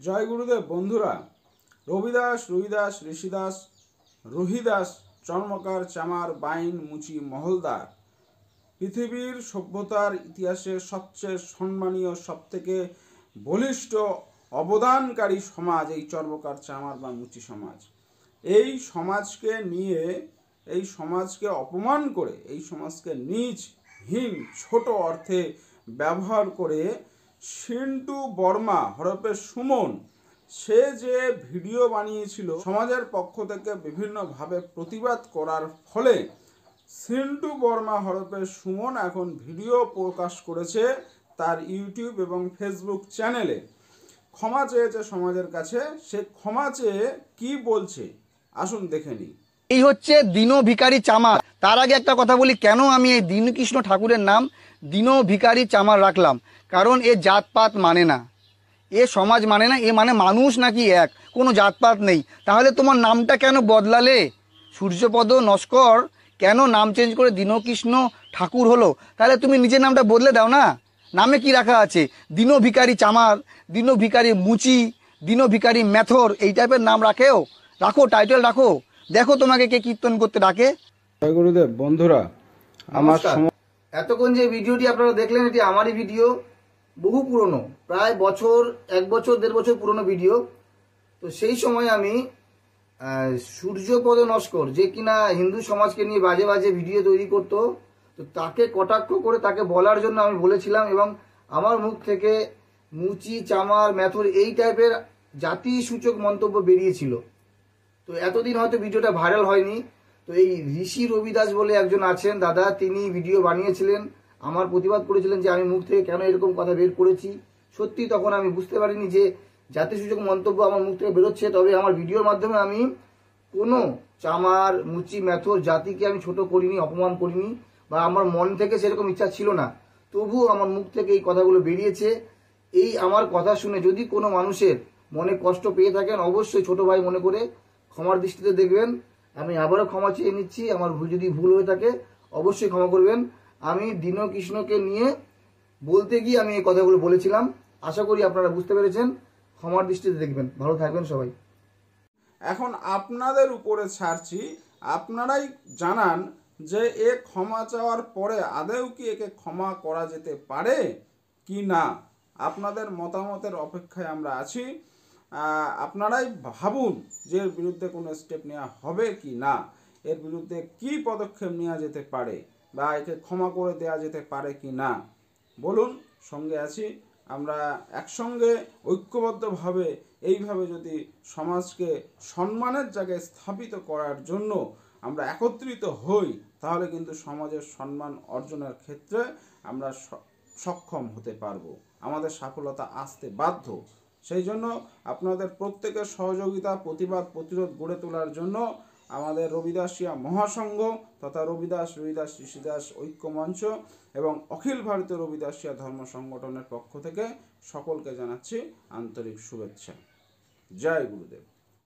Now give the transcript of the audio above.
জয় গুরুদেব বন্ধুরা। রবিদাস, রুইদাস, ঋষিদাস, রুহিদাস, চর্মকার, চামার, বাইন, মুচি, মহলদার পৃথিবীর সভ্যতার ইতিহাসে সবচেয়ে সম্মানীয়, সবথেকে বলিষ্ঠ অবদানকারী সমাজ এই চর্মকার, চামার বা মুচি সমাজ। এই সমাজকে নিয়ে, এই সমাজকে অপমান করে, এই সমাজকে নীচ, হীন, ছোট অর্থে ব্যবহার করে সিন্টু বর্মা হরপে সুমন সে যে ভিডিও বানিয়েছিল সমাজের পক্ষ থেকে বিভিন্নভাবে প্রতিবাদ করার ফলে সিন্টু বর্মা হরপে সুমন এখন ভিডিও প্রকাশ করেছে তার ইউটিউব এবং ফেসবুক চ্যানেলে। ক্ষমা চেয়েছে সমাজের কাছে। সে ক্ষমা চেয়ে কি বলছে আসুন দেখে নিই। এই হচ্ছে দীন ভিখারি চামার। তার আগে একটা কথা বলি, কেন আমি এই দীনকৃষ্ণ ঠাকুরের নাম দীন ভিখারি চামার রাখলাম। কারণ এ জাতপাত মানে না, এ সমাজ মানে না, এ মানে মানুষ নাকি এক, কোনো জাতপাত নেই। তাহলে তোমার নামটা কেন বদলালে? সূর্যপদ নস্কর কেন নাম চেঞ্জ করে দীনকৃষ্ণ ঠাকুর হলো? তাহলে তুমি নিজের নামটা বদলে দাও না। নামে কি রাখা আছে? দীন ভিখারি চামার, দীন ভিখারি মুচি, দীন ভিখারি মেথর, এই টাইপের নাম রাখো, টাইটেল রাখো। দেখো তোমাকে কে কীর্তন করতে ডাকে। জয় গুরুদেব বন্ধুরা। আমার এতক্ষণ যে ভিডিওটি আপনারা দেখলেন, এটি আমারই ভিডিও, বহু পুরনো, প্রায় বছর, 1 বছর 1.5 বছর পুরনো ভিডিও। তো সেই সময় আমি সূর্যপদ নস্কর, যে কিনা হিন্দু সমাজকে নিয়ে বাজে বাজে ভিডিও তৈরি করতো, তো তাকে কটাক্ষ করে তাকে বলার জন্য আমি বলেছিলাম, এবং আমার মুখ থেকে মুচি, চামার, মেথর এই টাইপের জাতিসূচক মন্তব্য বেরিয়েছিল। তো এতদিন হয়তো ভিডিওটা ভাইরাল হয়নি। তো এই ঋষি রবিদাস বলে একজন আছেন দাদা, তিনি ভিডিও বানিয়েছিলেন, আমার প্রতিবাদ করেছিলেন যে আমি মুখ থেকে কেন এরকম কথা বের করেছি। সত্যি তখন আমি বুঝতে পারিনি যে জাতিসূচক মন্তব্য আমার মুখ থেকে বেরোচ্ছে। তবে আমার ভিডিওর মাধ্যমে আমি কোনো চামার, মুচি, মেথর জাতিকে আমি ছোট করিনি, অপমান করিনি, বা আমার মন থেকে সেরকম ইচ্ছা ছিল না। তবুও আমার মুখ থেকে এই কথাগুলো বেরিয়েছে। এই আমার কথা শুনে যদি কোনো মানুষের মনে কষ্ট পেয়ে থাকেন, অবশ্যই ছোট ভাই মনে করে ক্ষমার দৃষ্টিতে দেখবেন। আমি আবারও ক্ষমা চেয়ে নিচ্ছি, আমার যদি ভুল হয়ে থাকে অবশ্যই ক্ষমা করবেন। আমি দীনকৃষ্ণকে নিয়ে বলতে গিয়ে আমি এই কথাগুলো বলেছিলাম। আশা করি আপনারা বুঝতে পেরেছেন। ক্ষমার দৃষ্টিতে দেখবেন। ভালো থাকবেন সবাই। এখন আপনাদের উপরে ছাড়ছি, আপনারাই জানান যে এ ক্ষমা চাওয়ার পরে আদৌ কি একে ক্ষমা করা যেতে পারে কি না। আপনাদের মতামতের অপেক্ষায় আমরা আছি। আপনারাই ভাবুন যে এর বিরুদ্ধে কোনো স্টেপ নেওয়া হবে কি না, এর বিরুদ্ধে কি পদক্ষেপ নেওয়া যেতে পারে, বা একে ক্ষমা করে দেওয়া যেতে পারে কি না বলুন। সঙ্গে আছি আমরা। একসঙ্গে ঐক্যবদ্ধভাবে এইভাবে যদি সমাজকে সম্মানের জায়গায় স্থাপিত করার জন্য আমরা একত্রিত হই, তাহলে কিন্তু সমাজের সম্মান অর্জনের ক্ষেত্রে আমরা সক্ষম হতে পারবো, আমাদের সফলতা আসতে বাধ্য। সেই জন্য আপনাদের প্রত্যেকের সহযোগিতা, প্রতিবাদ, প্রতিরোধ গড়ে তোলার জন্য আমাদের রবিদাসিয়া মহাসংঘ তথা রবিদাস, রুইদাস, ঋষিদাস ঐক্য মঞ্চ এবং অখিল ভারতীয় রবিদাসিয়া ধর্ম সংগঠনের পক্ষ থেকে সকলকে জানাচ্ছি আন্তরিক শুভেচ্ছা। জয় গুরুদেব।